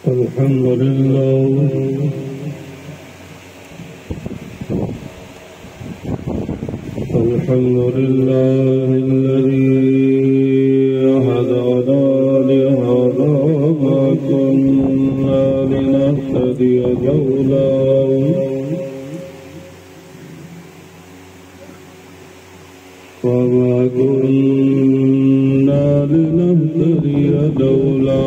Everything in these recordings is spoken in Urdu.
الحمد لله الحمد لله الذي هدانا لهذا ما كنا لنهتدي لولا وما كنا لنهتدي لولا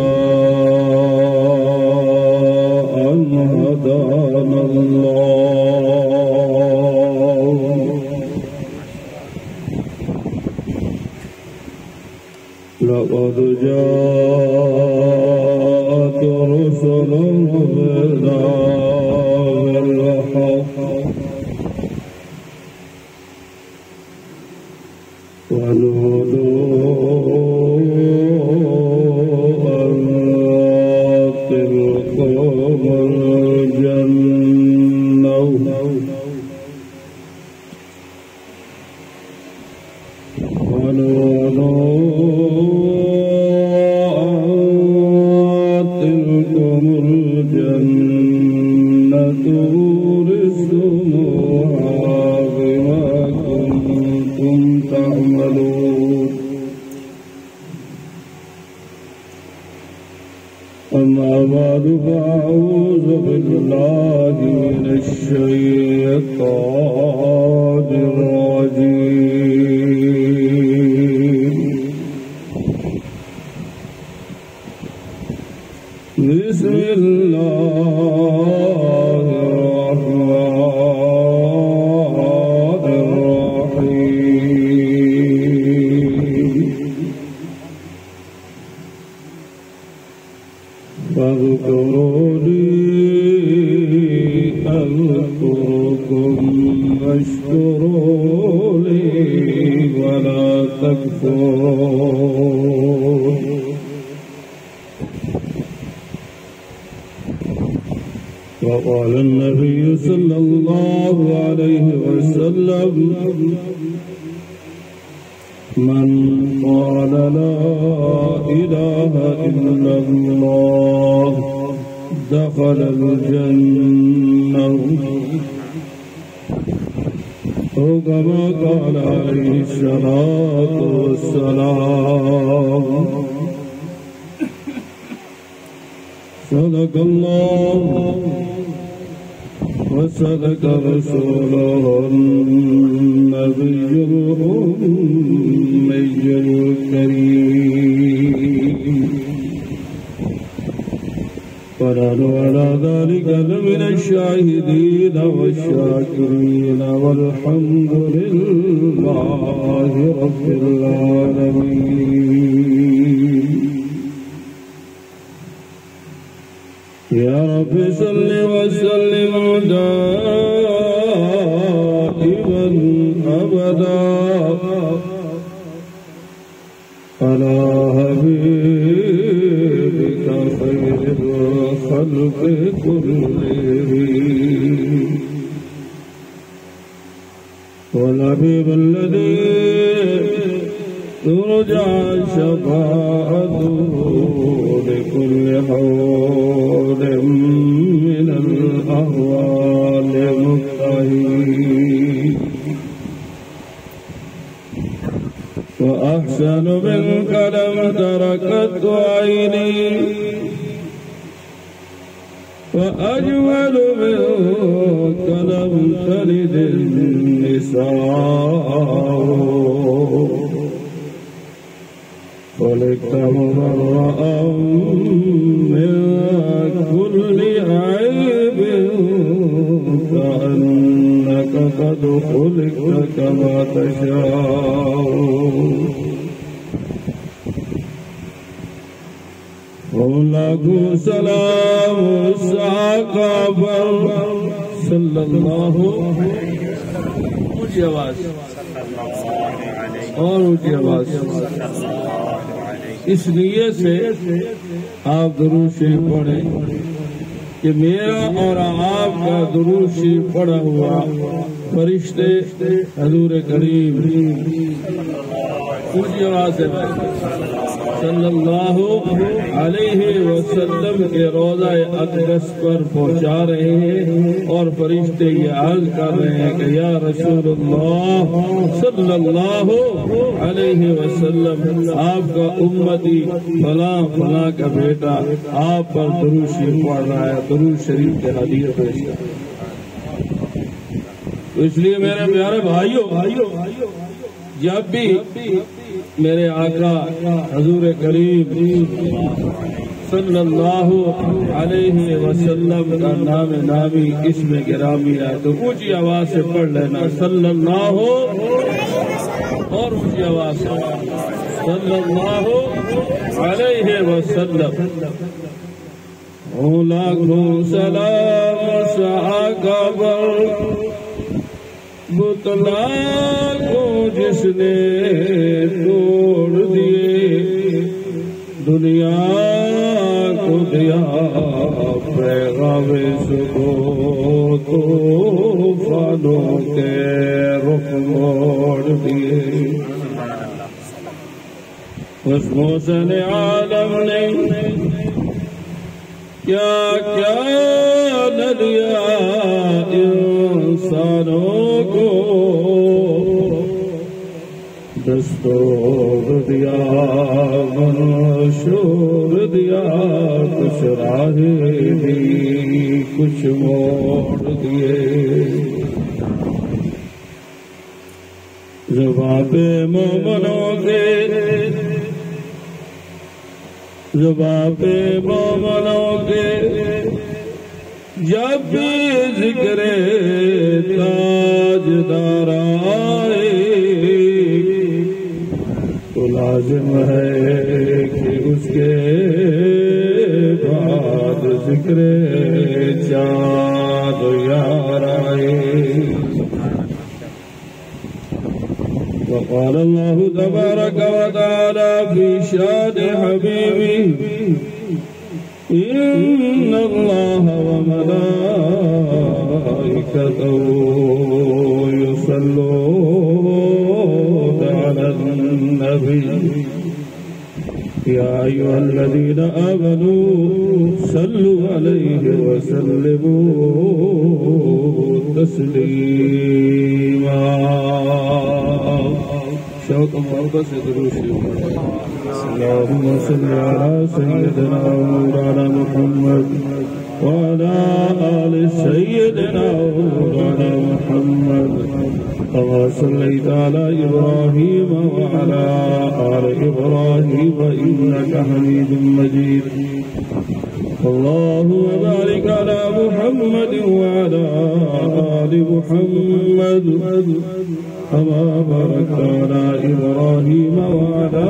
أن هدانا الله لقد جاءت رسل ربنا بالحق ونودوا أن تلكم الجنة ورثتموها بما كنتم تعملون أما بعد فأعوذ بالله من الشيطان الرجيم بسم الله الرحمن الرحيم فاذكروني أذكركم واشكروا لي ولا تكفرون وقال النبي صلى الله عليه وسلم من قال لا إله إلا الله دخل الجنة أو كما قال عليه الصلاة والسلام صدق الله وصدق رسوله النبي الأمي الكريم ونحن على ذلك لمن الشاهدين والشاكرين والحمد لله رب العالمين يا رب صل وسلم دائما أبدا على حبيبك خير الخلق كلهم والحبيب الذي ترجع شفاعته لكل حول من الأهوال مبتهي وأحسن منك لم تركت عيني وأجمل منك لم تلد النساء خلقت مبرأ من كل عيب كأنك قد خلقت كما تشاء وله سلام الصحابة صلى الله عليه اور اونچی آواز اس لیے سے آپ درود شریف پڑھیں کہ میرا اور آپ کا درود شریف پڑھا ہوا فرشتے حضور کریم اونچی آواز سے صلی اللہ علیہ وسلم کے روضہ اقدس پر پہنچا رہے ہیں، اور فرشتے یہ عرض کر رہے ہیں کہ یا رسول اللہ صلی اللہ علیہ وسلم، آپ کا امتی فلاں فلاں کا بیٹا آپ پر درود شریف پڑھ رہا ہے، درود شریف کے حدیث پیش کر۔ تو اس لیے میرے پیارے بھائیوں، جب بھی میرے آقا حضور کریم صلی اللہ علیہ وسلم کا نام نامی اسم گرامی ہے تو اونچی آواز سے پڑھ لینا صلی اللہ، اور اونچی آواز سے صلی اللہ علیہ وسلم۔ لاکھوں سلام آقا پر بتلا کو جس نے توڑ دیے، دنیا کو دیا پیغام صبح طوفانوں کے رخ موڑ دیے۔ اس محسن عالم نے کیا کیا نہ دیا انسانوں کو، دستور دیا منشور دیا، کچھ راہ دی کچھ موڑ دیے۔ زبان مومنوں کے زبان مومنوں کے جب بھی ذکر تاجدار آئے تو لازم ہے کہ اس کے بعد ذکر چاند یار آئے۔ وقال اللہ تبارک وتعالی فی شان حبیبی ان اللہ وملائکتہ یصلون علی النبی یا ایھا الذین آمنوا صلوا علیہ وسلموا تسلیما۔ شوق و محبت سے درود شریف پڑھیں۔ اللہم صل علی سیدنا مولانا محمد وعلی آل سیدنا مولانا محمد كما صليت على إبراهيم وعلى آل إبراهيم إنك حميد مجيد۔ اللهم بارك على محمد وعلى آل محمد كما باركت على إبراهيم وعلى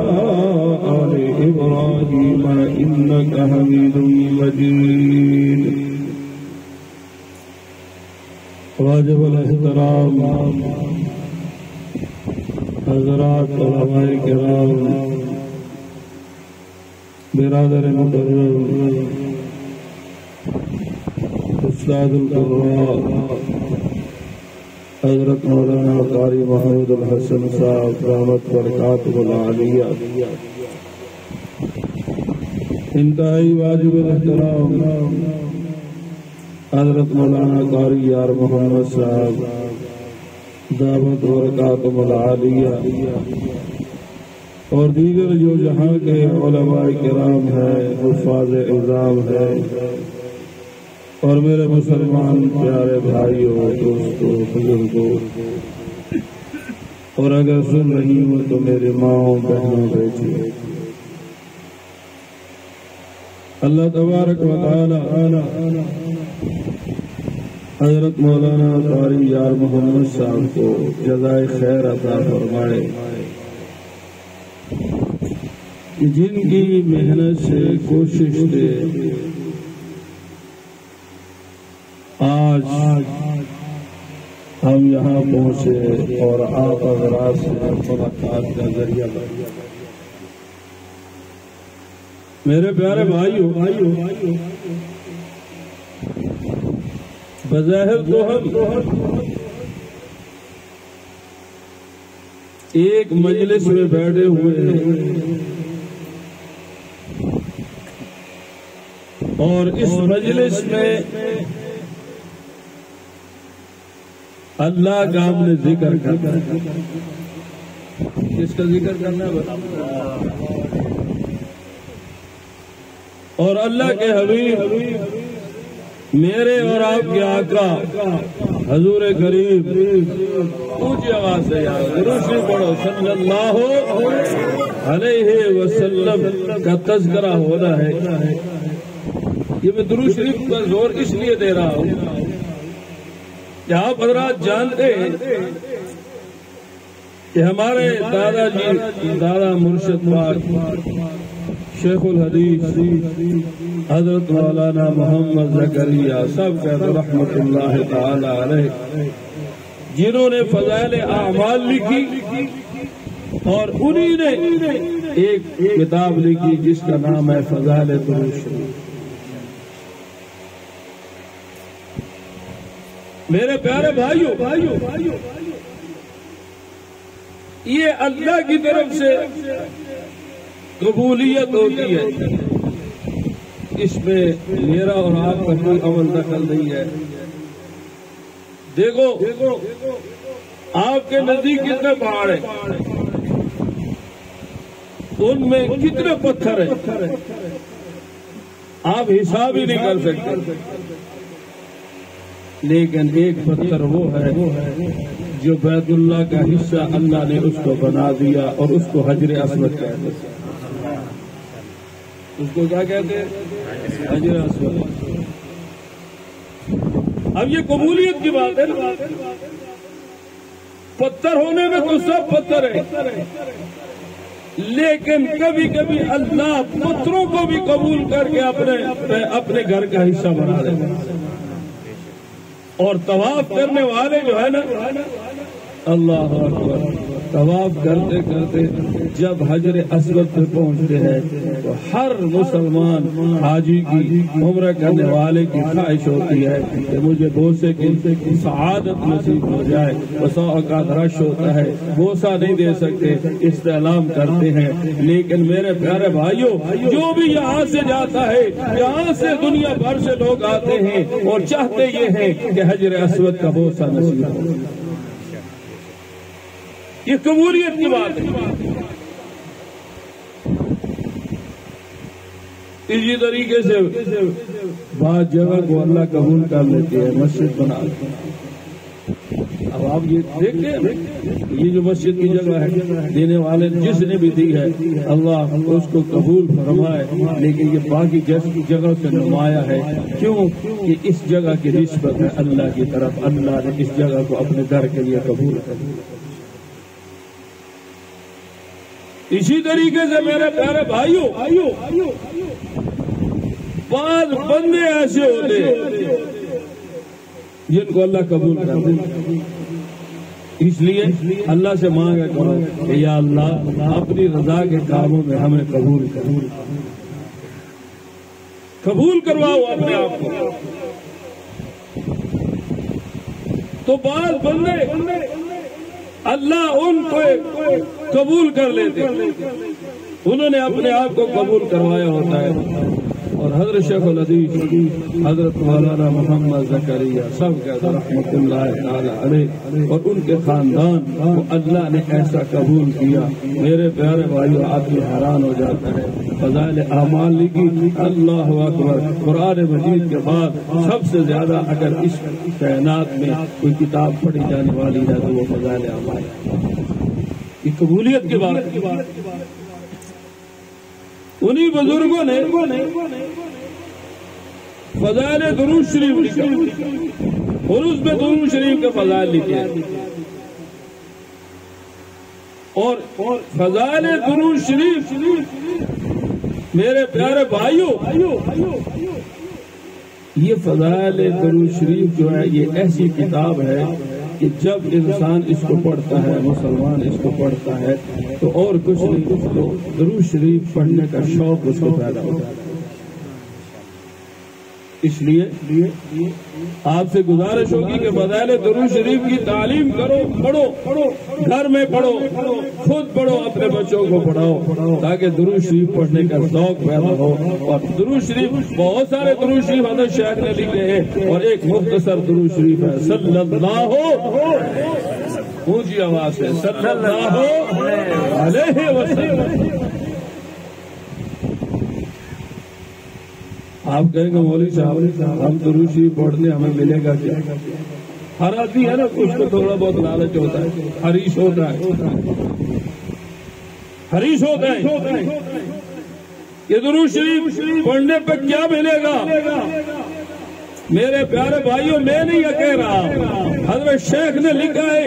آل إبراهيم إنك حميد مجيد۔ واجب الاحترام حضرات علماء کرام، برادر مکرم، استاد القراء حضرت مولانا قاری محمود الحسن صاحب رحمت برکاتہ العالیہ، انتہائی واجب الاحترام حضرت مولانا قاری یار محمد صاحب دعوت برکاتہ العالیہ، اور دیگر جو جہاں کے علماء کرام ہیں، حفاظ اعظام ہیں، اور میرے مسلمان پیارے بھائیوں، دوستوں، بزرگوں، اور اگر سن رہی ہوں تو میری ماں بہنوں بیٹیوں، اللہ تبارک و تعالی حضرت مولانا قاری یار محمد صاحب کو جزائے خیر عطا فرمائے، جن کی محنت سے، کوشش سے آج ہم یہاں پہنچے اور آپ حضرات سے ملاقات کا ذریعہ بن۔ میرے پیارے بھائیوں، بظاہر تو ہم ایک مجلس میں بیٹھے ہوئے ہیں اور اس مجلس میں اللہ کا ہم نے ذکر کرنا ہے. کس کا ذکر کرنا ہے؟ اور اللہ کے حبیب میرے اور آپ کے آقا حضور کریم اونچی آواز سے درود پڑھو صلی اللہ علیہ وسلم کا تذکرہ ہو رہا ہے. یہ میں درود شریف کا زور اس لیے دے رہا ہوں کہ آپ حضرات جانتے ہیں کہ ہمارے دادا جی دادا مرشد پاک شیخ الحدیث حضرت مولانا محمد زکریا صاحب رحمت اللہ تعالی علیہ جنہوں نے فضائل اعمال لکھی اور انہی نے ایک کتاب لکھی جس کا نام ہے فضائل درود شریف. میرے پیارے بھائیو یہ اللہ کی طرف سے قبولیت ہوتی ہے. اس میں میرا اور آپ کا کوئی عمل دخل نہیں ہے. دیکھو آپ کے نزدیک کتنے پہاڑ ہیں, ان میں کتنے پتھر ہیں, آپ حساب ہی نہیں کر سکتے. لیکن ایک پتھر وہ ہے جو بیت اللہ کا حصہ اللہ نے اس کو بنا دیا اور اس کو حجر اسود کہتے ہیں. اس کو کیا کہتے ہیں؟ حجر اسود. اب یہ قبولیت کی بات ہے نا. پتھر ہونے میں تو سب پتھر ہے, لیکن کبھی کبھی اللہ پتھروں کو بھی قبول کر کے اپنے گھر کا حصہ بنا دیتا ہے. اور طواف کرنے والے جو ہے نا, اللہ اکبر, طواف کرتے کرتے جب حجر اسود پہ پہنچتے ہیں تو ہر مسلمان حاجی کی عمرہ کرنے والے کی خواہش ہوتی ہے کہ مجھے بوسے کی سعادت نصیب ہو جائے. بسا اوقات رش ہوتا ہے, بوسہ نہیں دے سکتے, استعلام کرتے ہیں. لیکن میرے پیارے بھائیوں, جو بھی یہاں سے جاتا ہے, یہاں سے دنیا بھر سے لوگ آتے ہیں اور چاہتے یہ ہیں کہ حجر اسود کا بوسہ نصیب ہو. یہ قبولیت کی بات ہے. اسی طریقے سے بعض جگہ کو اللہ قبول کر لیتے ہیں, مسجد بنا. اب آپ یہ دیکھیں, یہ جو مسجد کی جگہ ہے دینے والے جس نے بھی دی ہے اللہ اس کو قبول فرمائے, لیکن یہ باقی جگہ سے نمایاں ہے. کیوں کہ اس جگہ کی نسبت ہے اللہ کی طرف. اللہ نے اس جگہ کو اپنے گھر کے لیے قبول کر دیا. اسی طریقے سے میرے پیارے بھائیوں, بعض بندے ایسے ہوتے ہیں جن کو اللہ قبول کر دے. اس لیے اللہ سے مانگا کرو کہ یا اللہ اپنی رضا کے کاموں میں ہمیں قبول کرواؤ اپنے آپ کو. تو بعض بندے اللہ ان کو قبول کر لیتے, انہوں نے اپنے آپ کو قبول کروایا ہوتا ہے. اور حضرت شیخ الحدیث حضرت مولانا محمد زکریا سب کہتے رحمت اللہ تعالی علیہ اور ان کے خاندان کو اللہ نے ایسا قبول کیا. میرے پیارے بھائیو, آدمی حیران ہو جاتا ہے. فضائل اعمال لکھی, اللہ اکبر. قرآن مجید کے بعد سب سے زیادہ اگر اس کائنات میں کوئی کتاب پڑھی جانے والی ہے تو وہ فضائل اعمال. یہ قبولیت کی بات. انہی بزرگوں نے فضائل درود شریف لکھا اور اس میں درود شریف کے فضائل لکھے. اور فضائل درود شریف میرے پیارے بھائیوں, یہ فضائل درود شریف جو ہے یہ ایسی کتاب ہے کہ جب انسان اس کو پڑھتا ہے, مسلمان اس کو پڑھتا ہے تو اور کچھ نہیں, تو درود شریف پڑھنے کا شوق اس کو پیدا ہوتا ہے. اس لیے آپ سے گزارش ہوگی کہ فضائل درود شریف کی تعلیم کرو، پڑھو، گھر میں پڑھو، خود پڑھو، اپنے بچوں کو پڑھاؤ، تاکہ درود شریف پڑھنے کا ذوق پیدا ہو۔ اور درود شریف بہت سارے درود شریف حضرت شیخ نے لکھے ہیں، اور ایک مختصر درود شریف ہے صلی اللہ اونچی آواز سے صلی اللہ علیہ وسلم۔ آپ کہیں گے مولوی صاحب ہم درود شریف پڑھنے ہمیں ملے گا کیا؟ ہر آدمی ہے نا، اس کو تھوڑا بہت لالچ ہوتا ہے، حریص ہوتا ہے کہ درود شریف پڑھنے پہ کیا ملے گا۔ میرے پیارے بھائیوں، میں نہیں یہ کہہ رہا، حضرت شیخ نے لکھا ہے،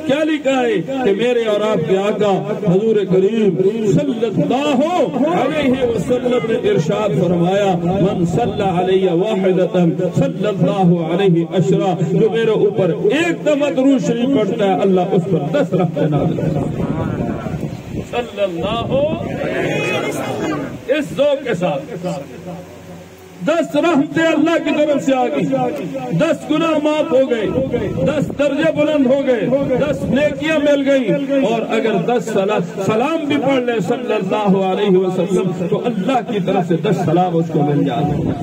کیا لکھا ہے کہ میرے اور آپ کے آقا حضور کریم صلی اللہ علیہ وسلم نے ارشاد فرمایا، من صلی علیہ واحدۃ صلی اللہ علیہ عشرہ، جو میرے اوپر ایک دفعہ درود شریف پڑھتا ہے اللہ اس پر 10 رحمتیں نازل کرتا ہے۔ صلی اللہ اس ذوق کے ساتھ 10 رحمتیں اللہ کی طرف سے آ گئی، 10 گناہ معاف ہو گئے، 10 درجے بلند ہو گئے، 10 نیکیاں مل گئیں، اور اگر 10 سلام بھی پڑھ لے صلی اللہ علیہ وسلم تو اللہ کی طرف سے 10 سلام اس کو مل جاتے ہیں۔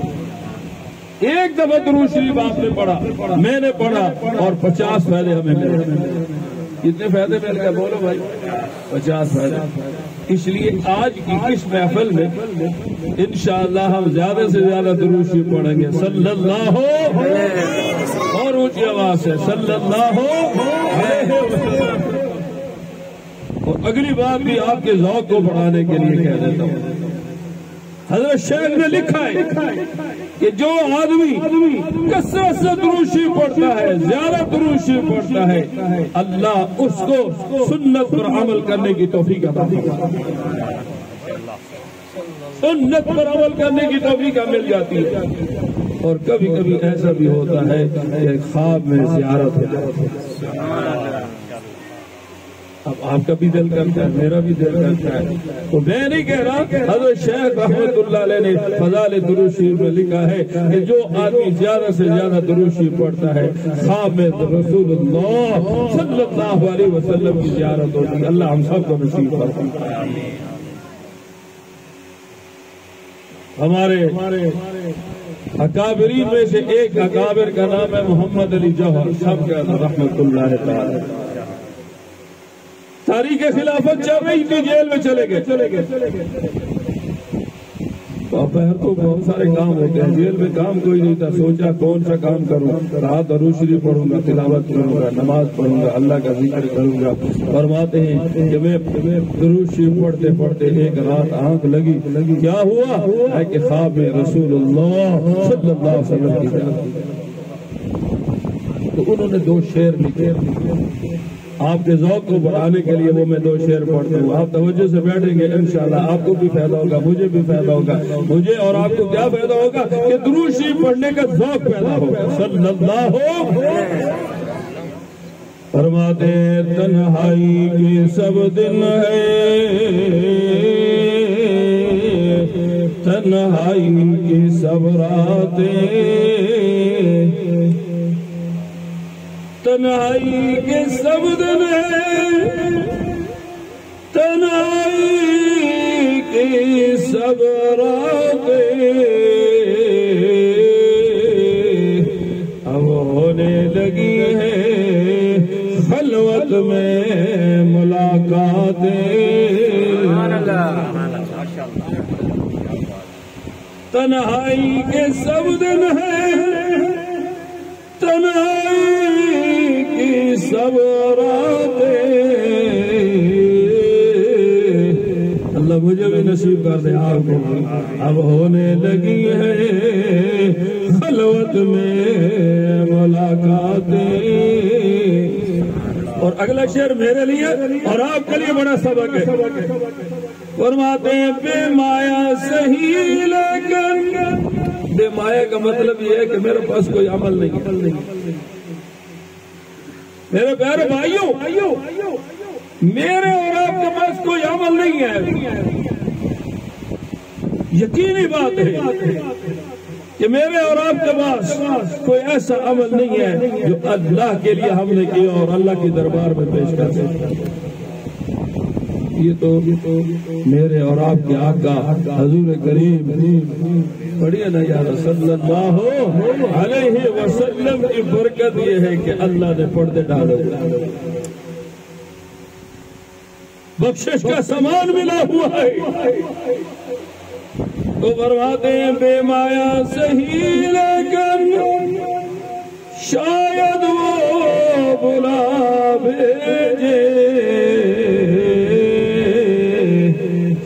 ایک دفعہ درود شریف آپ نے پڑھا، میں نے پڑھا، اور 50 فائدے ہمیں ملے۔ کتنے فائدے مل گئے بولو بھائی؟ 50 فائدے۔ اس لیے آج کی اس محفل میں انشاءاللہ ہم زیادہ سے زیادہ درود شریف پڑھیں گے صلی اللہ اور اونچی آواز سے صلی اللہ علیہ وسلم۔ اور اگلی بات بھی آپ کے ذوق کو بڑھانے کے لیے کہہ دیتا ہوں، حضرت شیخ نے لکھا ہے کہ جو آدمی کثرت سے درود شریف پڑھتا ہے، زیادہ درود شریف پڑھتا ہے، اللہ اس کو سنت پر عمل کرنے کی توفیق عطا فرماتا ہے۔ سنت پر عمل کرنے کی توفیق مل جاتی ہے۔ اور کبھی کبھی ایسا بھی ہوتا ہے کہ خواب میں زیارت ہو جاتی ہے۔ اب آپ کا بھی دل کرتا ہے، میرا بھی دل کرتا ہے، تو میں نہیں کہہ رہا، حضرت شیخ رحمت اللہ علیہ نے فضائل درود شریف میں لکھا ہے کہ جو آدمی زیادہ سے زیادہ درود شریف پڑھتا ہے، خواب میں رسول اللہ صلی اللہ علیہ وسلم کی زیارت ہوتی ہے۔ اللہ ہم سب کو نصیب فرمائے۔ ہمارے اکابرین میں سے ایک اکابر کا نام ہے محمد علی جوہر، سب کا رحمت اللہ تعالی۔ تاریخ خلافت چل رہی تھی، جیل میں چلے گئے۔ پہر کو بہت سارے کام ہوتے ہیں، جیل میں کام کوئی نہیں تھا، سوچا کون سا کام کروں، رات درود شریف پڑھوں گا، تلاوت کروں گا، نماز پڑھوں گا، اللہ کا ذکر کروں گا۔ فرماتے ہیں کہ میں درود شریف پڑھتے پڑھتے ایک رات آنکھ لگی، کیا ہوا ہے کہ خواب میں رسول اللہ صلی اللہ علیہ وسلم کی زیارت۔ تو انہوں نے 2 شعر لکھے، آپ کے ذوق کو بڑھانے کے لیے وہ میں 2 شعر پڑھتا ہوں۔ آپ توجہ سے بیٹھیں گے انشاءاللہ آپ کو بھی فائدہ ہوگا، مجھے بھی فائدہ ہوگا۔ مجھے اور آپ کو کیا فائدہ ہوگا کہ درود شریف پڑھنے کا ذوق پیدا ہوگا۔ صلی اللہ فرماتے تنہائی کے سب دن ہے، تنہائی کی سب راتیں، تنہائی کے سب دن ہے، تنہائی کی سب راتیں، اب ہونے لگی ہے خلوت میں ملاقاتیں۔ تنہائی کے سب دن ہے، تنہائی کی سب راتیں، اللہ مجھے بھی نصیب کر دے آپ کو۔ اب ہونے لگی ہے خلوت میں ملاقاتیں۔ اور اگلا شعر میرے لیے اور آپ کے لیے بڑا سبق ہے۔ فرماتے ہیں بے مایا صحیح لیکن، بے مایا کا مطلب یہ ہے کہ میرے پاس کوئی عمل نہیں۔ میرے پیارے بھائیوں، میرے اور آپ کے پاس کوئی عمل نہیں ہے، یقینی بات ہے۔ کہ میرے اور آپ کے پاس کوئی ایسا عمل نہیں ہے جو اللہ کے لیے ہم نے کیا اور اللہ کے دربار میں پیش کر سکتے. یہ تو میرے اور آپ کے آقا حضور کریم پڑھیے نا یا صلی اللہ علیہ وسلم کی برکت یہ ہے کہ اللہ نے پردے ڈالے، بخشش کا سامان ملا ہوا ہے. تو فرماتے ہیں بے مایا صحیح لیکن شاید وہ بلا بھیجے،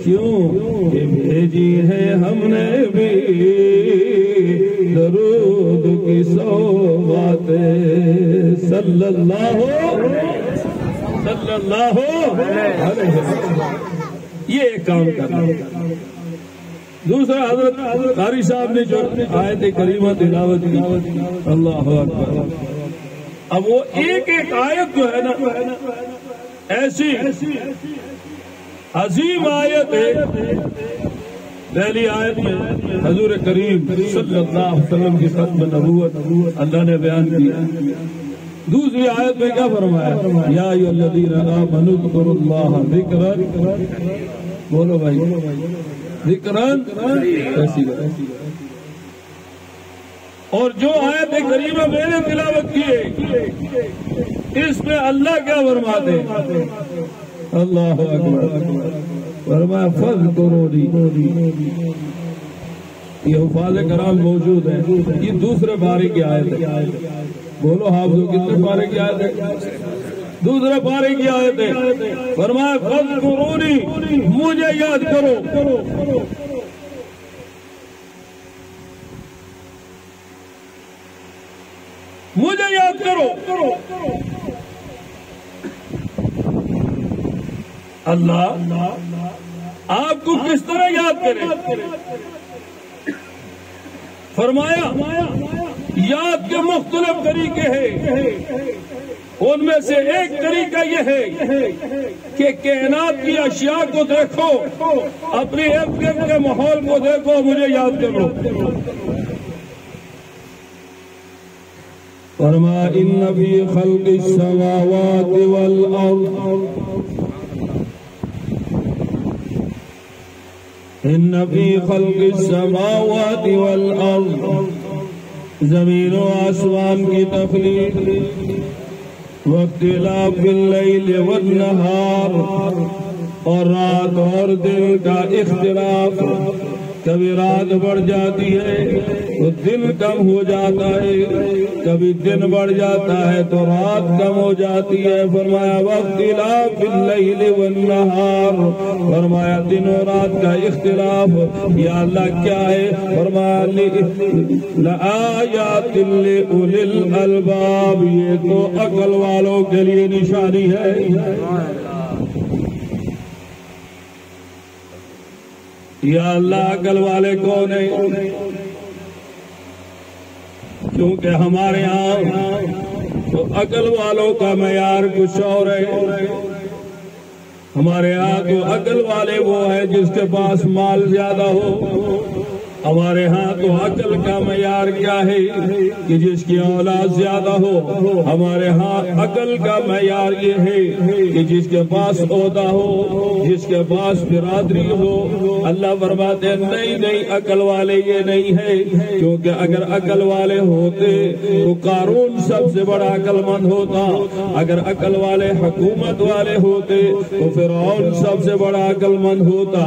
کیوں کہ بھیجی ہے ہم نے بھی درود کی سوغات صلی اللہ علیہ وسلم. یہ ایک کام کرنا. دوسرا حضرت قاری صاحب نے جو آیت کریمہ تلاوت کی، اللہ اکبر. اب وہ ایک ایک آیت جو ہے نا ایسی عظیم آیت ہے. پہلی آیت میں حضور کریم صلی اللہ علیہ وسلم کی ختم نبوت اللہ نے بیان کی. دوسری آیت میں کیا فرمایا؟ یا ایھا الذین آمنوا اذکروا اللہ ذکرا، بولو بھائی ذکران ایسی. اور جو آیت کریمہ میں نے تلاوت کی ہے اس میں اللہ کیا فرماتے ہیں؟ اللہ اکبر. فرمایا فاذکرونی. یہ حفاظ کرام موجود ہیں. یہ دوسرے پارے کی آیت ہے. بولو حافظو کتنے پارے کی آیت ہے؟ دوسرے پارے کی آیت ہے. فرمایا فاذکرونی، مجھے یاد کرو. مجھے یاد کرو. اللہ آپ کو کس طرح یاد کرے؟ فرمایا یاد کے مختلف طریقے ہیں. ان میں سے ایک طریقہ یہ ہے کہ کائنات کی اشیاء کو دیکھو، اپنے ارد گرد کے ماحول کو دیکھو، مجھے یاد کرو. فرمایا ان فی خلق السماوات والارض، ان فی خلق السماوات والارض، زمین و آسمان کی تخلیق، واختلاف اللیل والنہار، اور رات اور دن کا اختلاف. کبھی رات بڑھ جاتی ہے تو دن کم ہو جاتا ہے، کبھی دن بڑھ جاتا ہے تو رات کم ہو جاتی ہے. فرمایا واختلاف اللیل والنہار، فرمایا دن و رات کا اختلاف. یا اللہ کیا ہے؟ فرمایا لآیات لأولی الالباب، یہ تو عقل والوں کے لیے نشانی ہے. یا اللہ عقل والے کون ہیں؟ کیونکہ ہمارے ہاں تو عقل والوں کا معیار کچھ اور ہے. ہمارے ہاں تو عقل والے وہ ہیں جس کے پاس مال زیادہ ہو. ہمارے ہاں تو عقل کا معیار کیا ہے کہ جس کی اولاد زیادہ ہو. ہمارے ہاں عقل کا معیار یہ ہے کہ جس کے پاس عہدہ ہو، جس کے پاس برادری ہو. اللہ فرماتے ہیں نہیں نہیں، عقل والے یہ نہیں ہے. کیونکہ اگر عقل والے ہوتے تو قارون سب سے بڑا عقل مند ہوتا. اگر عقل والے حکومت والے ہوتے تو فرعون سب سے بڑا عقل مند ہوتا.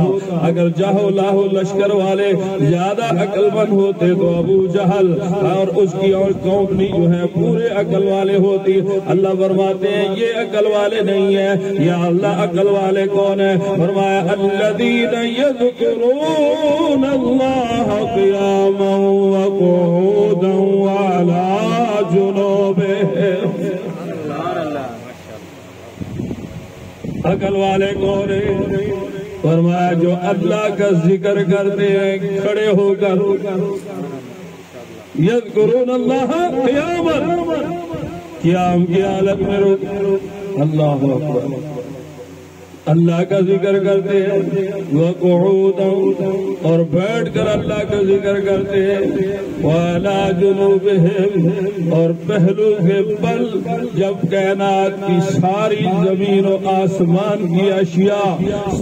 اگر جاہو لاہو لشکر والے زیادہ عقل مند ہوتے تو ابو جہل اور اس کی اور قوم جو ہے پورے عقل والے ہوتی. اللہ فرماتے ہیں یہ عقل والے نہیں ہے. یا اللہ عقل والے کون ہے؟ فرمایا الذین یذکرون اللہ قیاما وقعودا وعلی جنوبہم. عقل والے کون ہیں؟ فرمایا جو اللہ کا ذکر کرتے ہیں کھڑے ہو کر. یذکرون اللہ قیاما، قیام کی حالت میں. اللہ اکبر. اللہ کا ذکر کرتے ہیں، وقعودا اور بیٹھ کر اللہ کا ذکر کرتے ہیں، وعلی جنوبہم اور پہلو کے بل، جب کائنات کی ساری زمین و آسمان کی اشیاء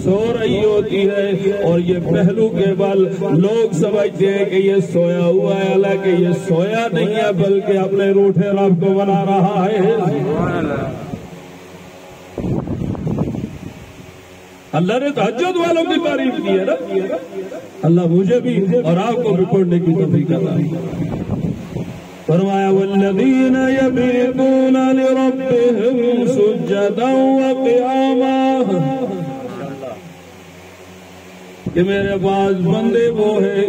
سو رہی ہوتی ہے اور یہ پہلو کے بل لوگ سمجھتے ہیں کہ یہ سویا ہوا ہے، حالانکہ یہ سویا نہیں ہے بلکہ اپنے روٹھے رب کو بنا رہا ہے۔ اللہ نے تہجد والوں کی تعریف کی ہے نا، اللہ مجھے بھی اور آپ کو بھی پڑھنے کی توفیق عطا فرمائے۔ فرمایا والذین یبیتون لربہم سجدا وقیاما، کہ میرے پاس بندے وہ ہیں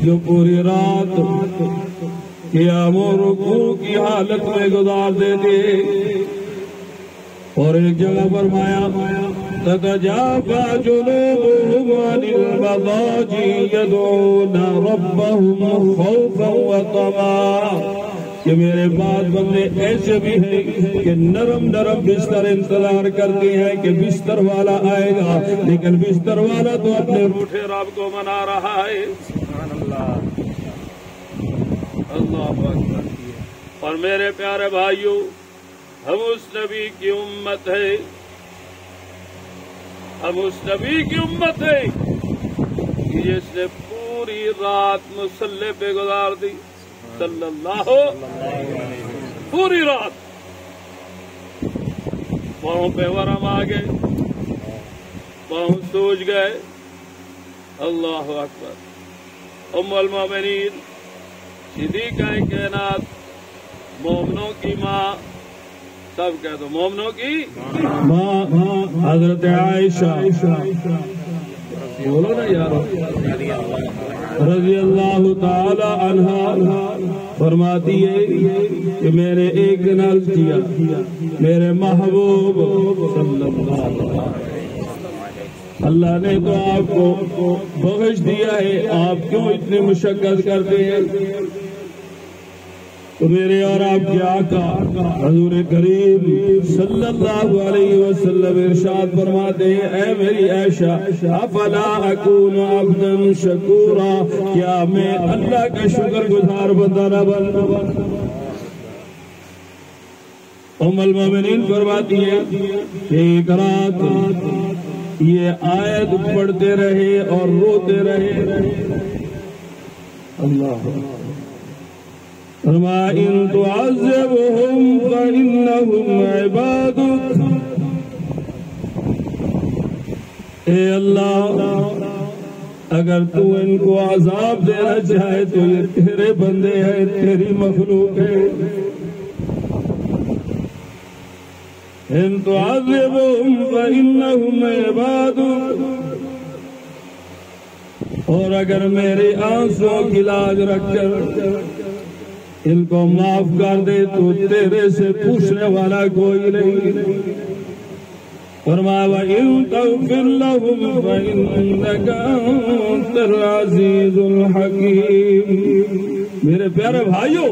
جو پوری رات قیام و رکوع کی حالت میں گزار دیتے، اور ایک جگہ فرمایا تتجافى جنوبهم عن المضاجع يدعون ربهم خوفا وطمعا، کہ میرے بعد بندے ایسے بھی ہیں کہ نرم نرم بستر انتظار کرتے ہیں کہ بستر والا آئے گا، لیکن بستر والا تو اپنے روٹھے رب کو منا رہا ہے۔ سبحان اللہ، اللہ اکبر۔ اور میرے پیارے بھائیوں، ہم اس نبی کی امت ہے، ہم اس نبی کی امت ہے کہ جس نے پوری رات مصلی پہ گزار دی، صلی اللہ پوری رات پاؤں پہ ورم آ گئے، پاؤں سوج گئے۔ اللہ اکبر۔ ام المومنین صدیقہ کائنات، مومنوں کی ماں، سب کہہ دو مومنوں کی ماں، حضرت عائشہ بولو نا یار رضی اللہ تعالی عنہا فرماتی ہے کہ میں نے ایک دن عرض کیا میرے محبوب صلی اللہ علیہ وسلم، اللہ نے تو آپ کو بخش دیا ہے، آپ کیوں اتنی مشقت کرتے ہیں؟ تو میرے اور آپ کے آقا حضور کریم صلی اللہ علیہ وسلم ارشاد فرماتے ہیں، اے میری عائشہ افلا اکون عبدا شکورا، کیا میں اللہ کا شکر گزار بندہ نہ بن؟ ام المومنین فرماتی ہے کہ ایک رات یہ آیت پڑھتے رہے اور روتے رہے۔ اللہ فرمایا ان تعذبهم فإنهم عبادك، اے اللہ اگر تو ان کو عذاب دینا چاہے تو یہ تیرے بندے ہیں، تیری مخلوق ہے۔ ان تعذبهم فإنهم عبادك، اور اگر میرے آنسوں کی لاج رکھ کر ان کو معاف کر دے تو تیرے سے پوچھنے والا کوئی نہیں۔ فرمایا وَإِن تَغْفِرْ لَهُمْ فَإِنَّكَ أَنْتَ الْعَزِيزُ الْحَكِيمُ۔ میرے پیارے بھائیوں،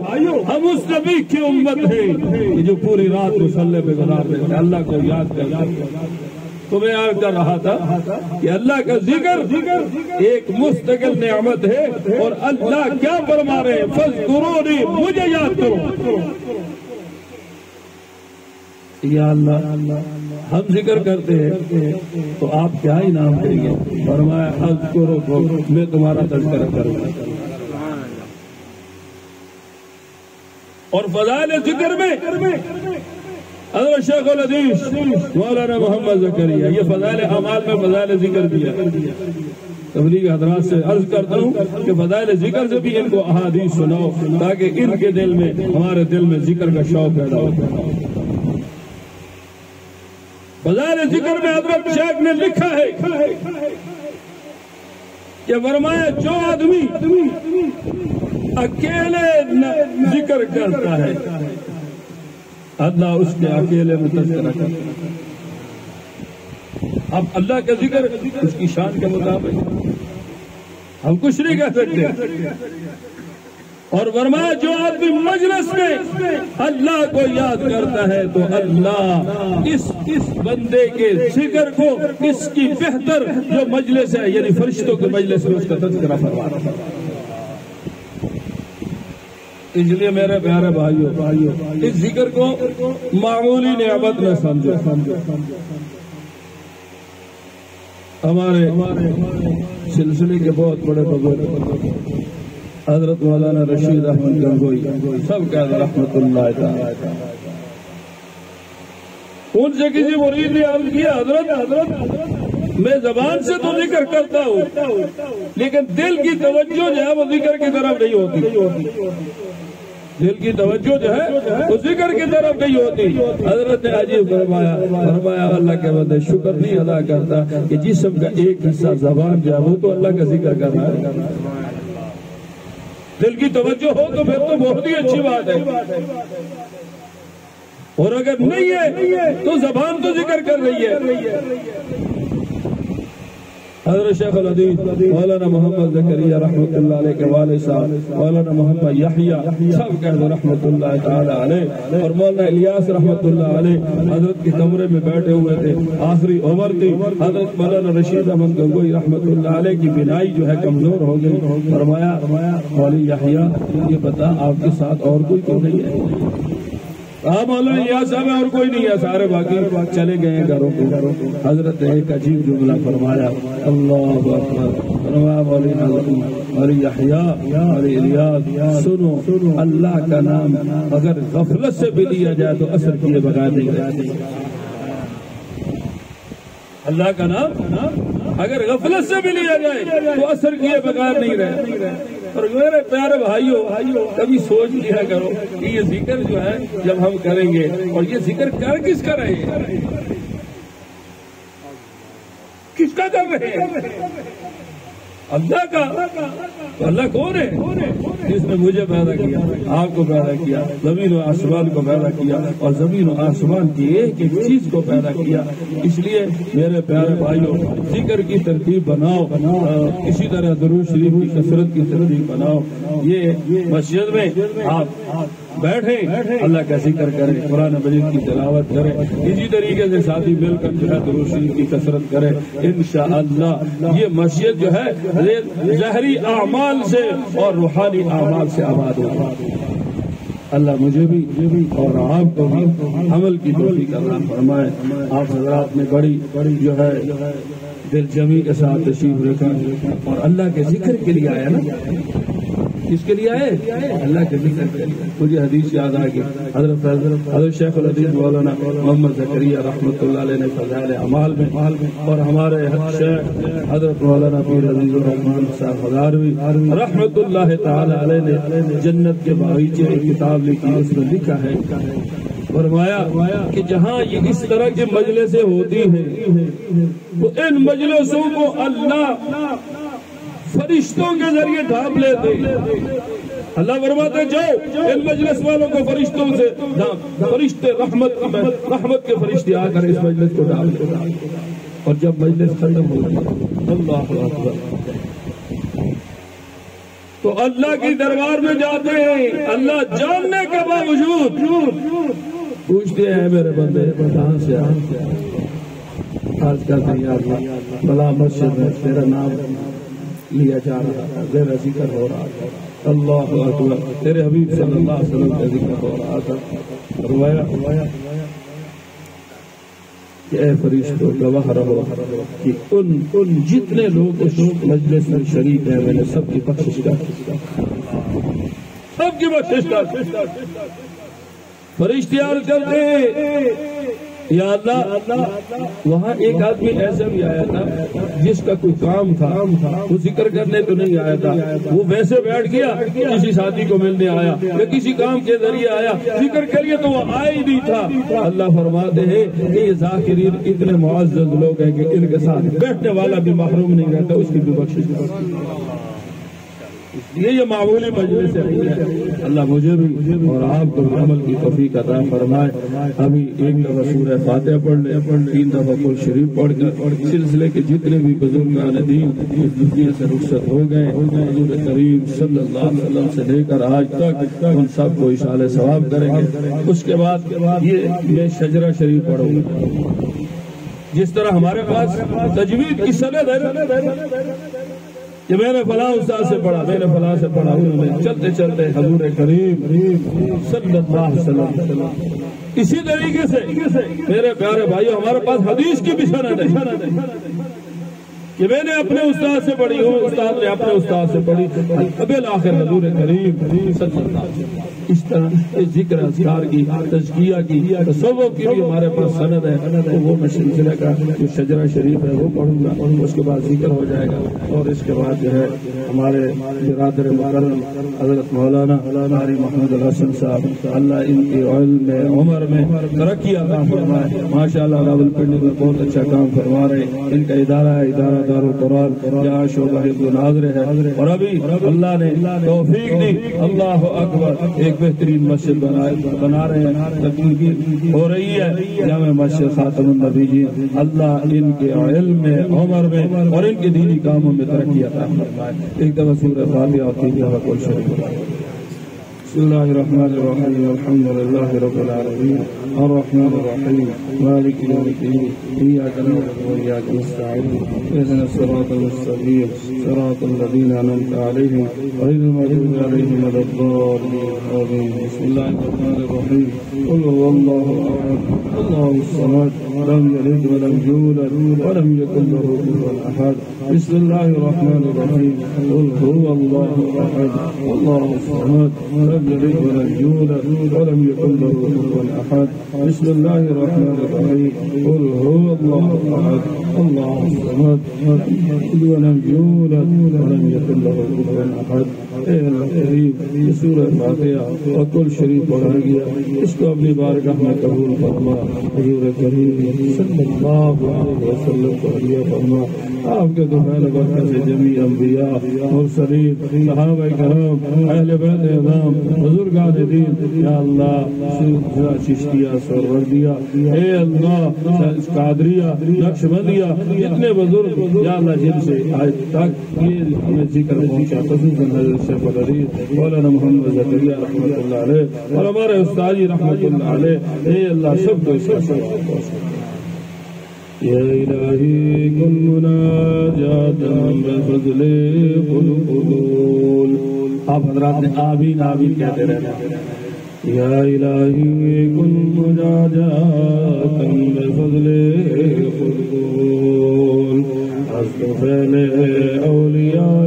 ہم اس نبی کی امت ہیں کہ جو پوری رات مصلی پہ گزار دیتے ہیں، اللہ کو یاد کر۔ تو میں یاد کر رہا تھا کہ اللہ کا ذکر ایک مستقل نعمت ہے، اور اللہ کیا فرما رہے ہیں؟ فاذکرونی، مجھے یاد کرو۔ یا اللہ ہم ذکر کرتے ہیں تو آپ کیا انعام دیں گے؟ فرمایا اذکرکم، میں تمہارا تذکرہ کروں گا۔ اور فضائل ذکر میں حضرت شیخ الحدیث مولانا محمد زکریا، یہ فضائل اعمال میں فضائل ذکر دیا۔ تبلیغ حضرات سے عرض کرتا ہوں کہ فضائل ذکر سے بھی ان کو احادیث سناؤ تاکہ ان کے دل میں، ہمارے دل میں ذکر کا شوق پیدا ہو۔ فضائل ذکر میں حضرت شیخ نے لکھا ہے کہ فرمایا جو آدمی اکیلے ذکر کرتا ہے اللہ اس کے اکیلے میں تذکرہ کرتا ہے۔ اب اللہ کا ذکر اس کی شان کے مطابق ہم کچھ نہیں کہہ سکتے، اور فرمایا جو آدمی مجلس میں اللہ کو یاد کرتا ہے تو اللہ اس بندے کے ذکر کو اس کی بہتر جو مجلس ہے یعنی فرشتوں کے مجلس میں اس کا تذکرہ فرماتا ہے۔ اس لیے میرے پیارے بھائیوں اس ذکر کو معمولی نعمت نہ سمجھو۔ ہمارے سلسلے کے بہت بڑے بزرگ حضرت مولانا رشید احمد گنگوئی سب کا رحمت اللہ تعالی، ان سے کسی مرید نے عرض کیا حضرت میں زبان سے تو ذکر کرتا ہوں لیکن دل کی توجہ جو ہے وہ ذکر کی طرف نہیں ہوتی، دل کی توجہ جو ہے وہ ذکر کی طرف نہیں ہوتی۔ حضرت نے عجیب فرمایا اللہ کے بندے شکر نہیں ادا کرتا کہ جسم کا ایک حصہ زبان جو ہے وہ تو اللہ کا ذکر کر رہا ہے، دل کی توجہ ہو تو پھر تو بہت ہی اچھی بات ہے، اور اگر نہیں ہے تو زبان تو ذکر کر رہی ہے۔ حضرت شیخ الحدیث مولانا محمد زکریا رحمۃ اللہ علیہ کے والد صاحب مولانا محمد یحییٰ سب کا رحمۃ اللہ تعالی علیہ، اور مولانا الیاس رحمۃ اللہ علیہ حضرت کے کمرے میں بیٹھے ہوئے تھے، آخری عمر تھی، حضرت مولانا رشید احمد گنگوئی رحمۃ اللہ علیہ کی بینائی جو ہے کمزور ہو گئی، فرمایا مولانا یحییٰ یہ بتا آپ کے ساتھ اور کوئی تو نہیں ہے؟ مولانا الیاس صاحب اور کوئی نہیں ہے، سارے باقی چلے گئے گھروں کو۔ حضرت نے ایک عجیب جملہ فرمایا، اللہ اکبر، فرمایا مولانا یحییٰ مولانا الیاس سنو اللہ کا نام اگر غفلت سے بھی لیا جائے تو اثر کیے بغیر نہیں رہتے، اللہ کا نام اگر غفلت سے بھی لیا جائے تو اثر کیے بغیر نہیں رہتے۔ اور میرے پیارے بھائیوں کبھی سوچ لیا کرو کہ یہ ذکر جو ہے جب ہم کریں گے، اور یہ ذکر کر کس کا رہے ہیں، کس کا کر رہے ہیں؟ اللہ کا۔ تو اللہ کون ہے؟ جس نے مجھے پیدا کیا، آپ کو پیدا کیا، زمین و آسمان کو پیدا کیا، اور زمین و آسمان کی ایک ایک چیز کو پیدا کیا۔ اس لیے میرے پیارے بھائیوں ذکر کی ترتیب بناؤ، اسی طرح درود شریف کی کثرت کی ترتیب بناؤ۔ یہ مسجد میں آپ بیٹھیں اللہ کا ذکر کریں، قرآن مجید کی تلاوت کریں، اسی طریقے سے ساتھی مل کر جو ہے درود شریف کی کثرت کریں، انشاءاللہ یہ مسجد جو ہے ظاہری اعمال سے اور روحانی اعمال سے آباد ہوگا۔ اللہ مجھے بھی اور آپ کو بھی عمل کی توفیق عطا فرمائے۔ آپ حضرات نے بڑی جو ہے دل جمی کے ساتھ تشریف رکھا اور اللہ کے ذکر کے لیے آیا نا، کس کے لیے آئے؟ اللہ کے ذکر کے لیے۔ مجھے حدیث یاد آ گئی، حضرت شیخ الحدیث مولانا محمد زکریا رحمۃ اللہ علیہ نے فضائل اعمال میں، اور ہمارے شیخ حضرت مولانا پیر عزیز الرحمان صاحب ہزاروی رحمۃ اللہ تعالی علیہ نے جنت کے باغیچے کی کتاب لکھی، اس میں لکھا ہے، فرمایا کہ جہاں یہ اس طرح کی مجلسیں ہوتی ہیں تو ان مجلسوں کو اللہ فرشتوں کے ذریعے ڈھانپ لیتے، اللہ فرماتے جاؤ ان مجلس والوں کو فرشتوں سے ڈھانپ، فرشتے رحمت کے فرشتے آ کر اس مجلس کو ڈھانپ لیتے، اور جب مجلس ختم ہو گئی اللہ اکبر تو اللہ کی دربار میں جاتے ہیں، اللہ جاننے کے باوجود پوچھتے ہیں میرے بندے کہاں سے آج کہتے ہیں یا اللہ بلا مسجد میں تیرا نام لیا جا رہا تھا، تیرا ذکر ہو رہا تھا، اللہ اکبر تیرے حبیب صلی اللہ علیہ وسلم کا ذکر ہو رہا تھا، فرمایا کہ اے فرشتوں گواہ رہو کہ ان جتنے لوگ اس مجلس میں شریک ہیں میں نے سب کی بخشش کر، سب کی بخشش کر۔ فرشتے عرض کرتے ہیں یا اللہ وہاں ایک آدمی ایسا بھی آیا تھا جس کا کوئی کام تھا، وہ ذکر کرنے تو نہیں آیا تھا، وہ ویسے بیٹھ گیا کسی ساتھی کو ملنے آیا یا کسی کام کے ذریعے آیا، ذکر کریے تو وہ آیا ہی نہیں تھا۔ اللہ فرماتے ہیں کہ یہ ذاکرین اتنے معزز لوگ ہیں کہ ان کے ساتھ بیٹھنے والا بھی محروم نہیں رہتا، اس کی بھی بخشش۔ اس لیے یہ معمولی مجلس ہے. اللہ مجھے بھی اور آپ کو بھی عمل کی توفیق عطا فرمائے. ابھی ایک دفعہ سورہ فاتحہ پڑھ لیں, 3 دفعہ قرآن شریف پڑھ کر سلسلے کے جتنے بھی بزرگان دین اس دنیا سے رخصت ہو گئے, حضور کریم صلی اللہ علیہ وسلم سے لے کر آج تک ان سب کو اشارے ثواب کریں گے. اس کے بعد یہ میں شجرہ شریف پڑھوں گا. جس طرح ہمارے پاس تجوید کی سند ہے کہ میں نے فلاں استاد سے پڑھا, میں نے فلاں سے پڑھا, انہوں نے چلتے چلتے حضور کریم صلی اللہ علیہ وسلم. اسی طریقے سے میرے پیارے بھائیو ہمارے پاس حدیث کی بھی سند ہے کہ میں نے اپنے استاد سے پڑھی, استاد نے اپنے استاد سے پڑھی, بالآخر حضور کریم صلی اللہ علیہ وسلم. اس طرح ذکر اذکار کی, تزکیہ کی, تصوف کی بھی ہمارے پاس سند ہے. تو وہ میں سلسلے کا جو شجرہ شریف ہے وہ پڑھوں گا, اس کے بعد ذکر ہو جائے گا. اور اس کے بعد جو ہے ہمارے برادر مکرم حضرت مولانا قاری محمد الحسن صاحب, اللہ ان کی علم میں عمر میں ترقی عطا فرمائے. ماشاء اللہ راولپنڈی میں بہت اچھا کام فرما رہے. ان کا ادارہ ہے ادارہ دارالقرآن جہاں شعبہ حفظ ناظر ہے, اور ابھی اللہ نے توفیق دی, اللہ اکبر, ایک بہترین مسجد بنا رہے ہیں. تکمیل ہو رہی ہے جامع مسجد خاتم النبی جی. اللہ ان کے علم میں عمر میں اور ان کے دینی کاموں میں ترقی عطا فرمائے. ایک دفعہ سورہ فاتحہ اور 3 دفعہ قرآن شریف. بسم الله الرحمن الرحيم الحمد لله رب العالمين الرحمن الرحيم مالك يوم الدين إياك نعبد وإياك نستعين اهدنا الصراط المستقيم صراط الذين أنعمت عليهم غير المغضوب عليهم ولا الضالين آمين. بسم الله الرحمن الرحيم قل هو الله أحد الله الصمد لم يلد ولم يولد ولم يكن له كفوا أحد. بسم الله الرحمن الرحيم قل هو الله أحد الله الصمد لم يلد ولم يولد ولم يكن له كفوا أحد. بسم الله الرحمن الرحيم قل هو الله أحد الله الصمد لم يلد ولم يولد ولم يكن له كفوا أحد. اے اللہ کریم سورہ فاتحہ اور کل شریف پڑھا گیا, اس کو اپنی بارگاہ میں قبول فرما. حضور کریم صلی اللہ علیہ وسلم کو عطا فرما. آپ کے دوپہر برکت سے جمیع انبیاء مرسلین صحابہ کرام اہل بیت اعظام بزرگان دین, یا اللہ چشتیہ سہروردیہ, اے اللہ قادریہ نقشبندیہ, اتنے بزرگ یا اللہ جن سے آج تک یہ ہمیں ذکر پہنچا, خصوصاً حضرت شیخ العزیز مولانا محمد زکریا رحمۃ اللہ علیہ اور ہمارے استاد رحمۃ اللہ علیہ, اے اللہ سب کو اس کا ثواب پہنچا. یا الہی کن مناجاتا بفضل قبول. آپ حضرات نے آمین آمین کہتے رہنا. یا الہی کن مناجاتا بفضل قبول. از تو پہلے اولیاء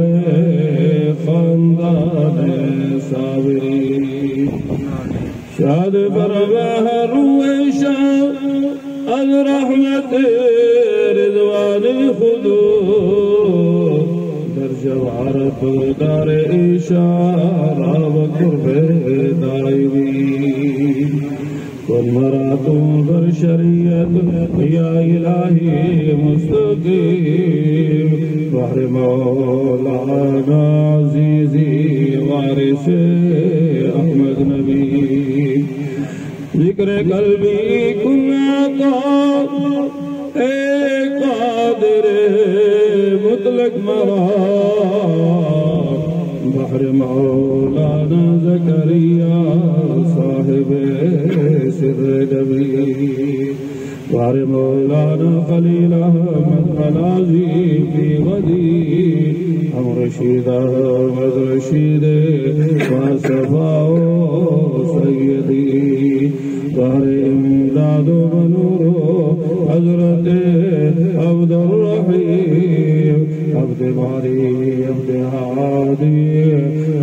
خاندان صابری شاد بربہ روح شاہ از رحمت رضوان خودو در جوارت دار اشارہ و قرب دائمی کن مراتوں بر شریعت یا الہی مستقیم بحر مولانا عزیزی وارث احمد نبی. ذکر قلبی کن آقا اے قادر مطلق مراد بحر مولانا زکریا صاحب سر نبی. بحر مولانا خلیل احمد غنازی فی غدی ہم رشید احمد رشید وصفاء سیدی. بحر امداد و منور حضرت عبد الرحیم عبد باری عبد ہادی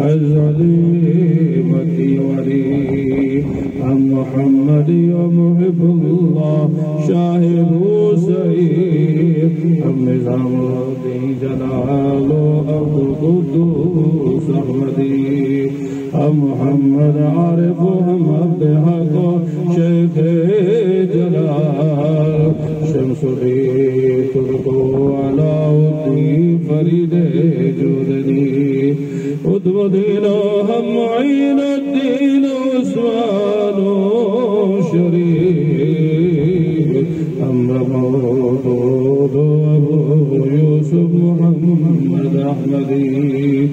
عزدی مکی ولی. ہم محمدی و محب اللہ شاہد و سعید. ہم نظام الدین جلال و عبد القدوس احمدی. ہم محمد عارف و ہم عبد حق و شیخ جلال. شمس الدین ترک و علاء الدین فرید جودنی. مدینہ ہم عین الدین عثمان شریف ہم محمود ابو یوسف محمد احمدی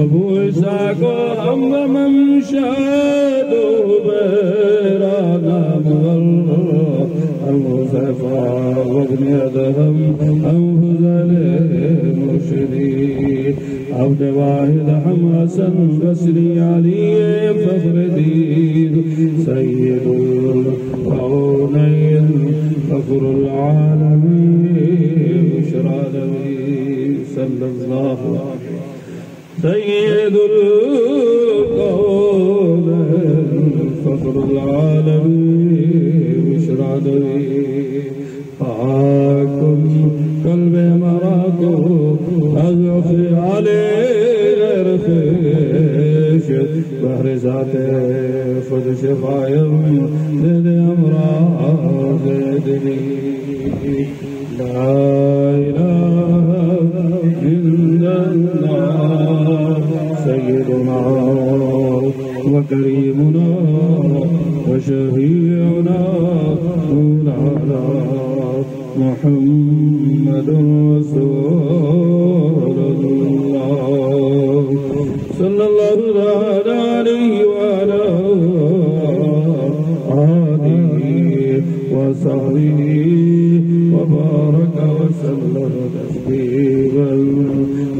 ابو اسحاق ہم ممشاد بیران المصطفى وابن ادهم انفذل مرشدي عبد واحد حسن بصري علي فخر الدين سيد الكونين فخر العالمين بشرى النبي صلى الله عليه سيد الكونين فخر العالمين بشرى النبي آكم قلب مراكو أزعف عليه رخيش بحر ذاته فد شفايم زد أمراض دلي لا إله إلا الله سيدنا وكريمنا وشفيعنا مولانا محمد رسول الله صلى الله عليه وعلى آله وصحبه وبارك وسلم تسليما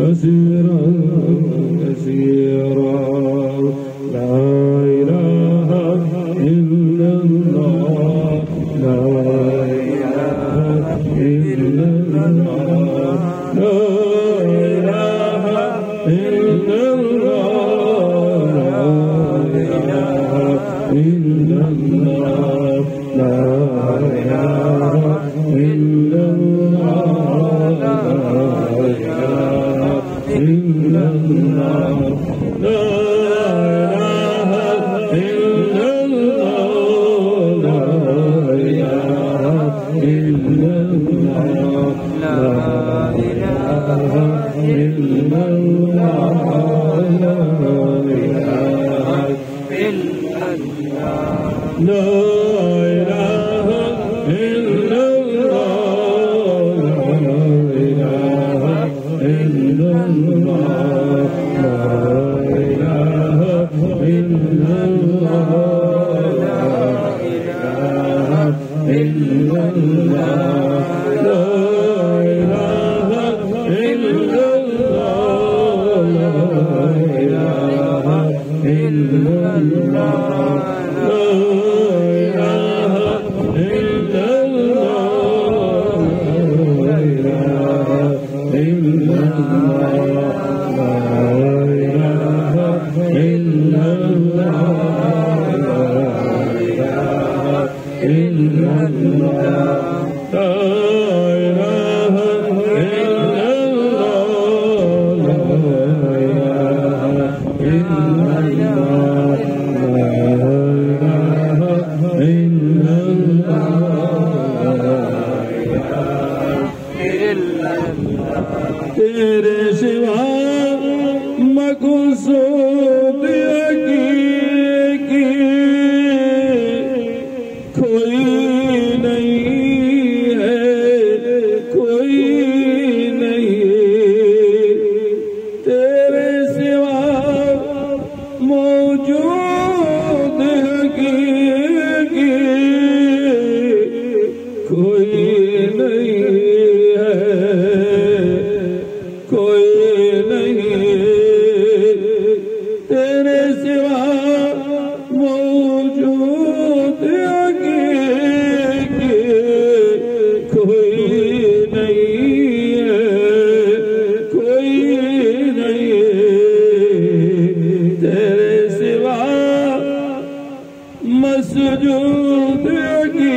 كثيرا كثيرا لا إله إلا الله لا إله إلا الله لا إله إلا الله لا إله إلا الله لا إله إلا الله لا إله إلا الله لا مسجود کی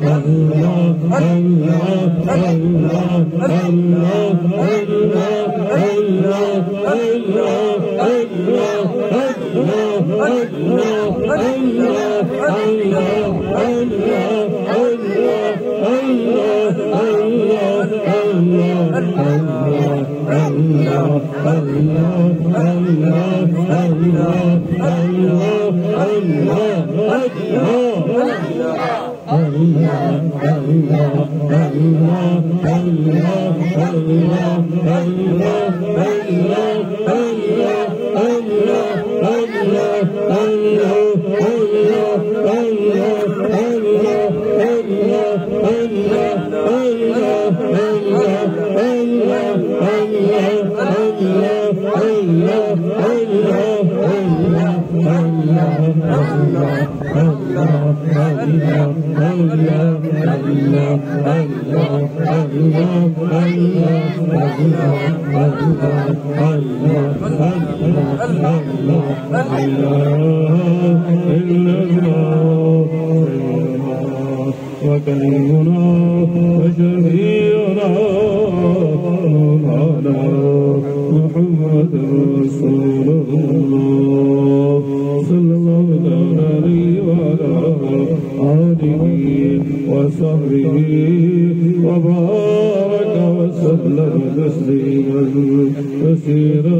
وكريمنا وشفيعنا مولانا محمد رسول الله صلى الله عليه وعلى آله وصحبه وبارك وسلم تسليما كثيرا.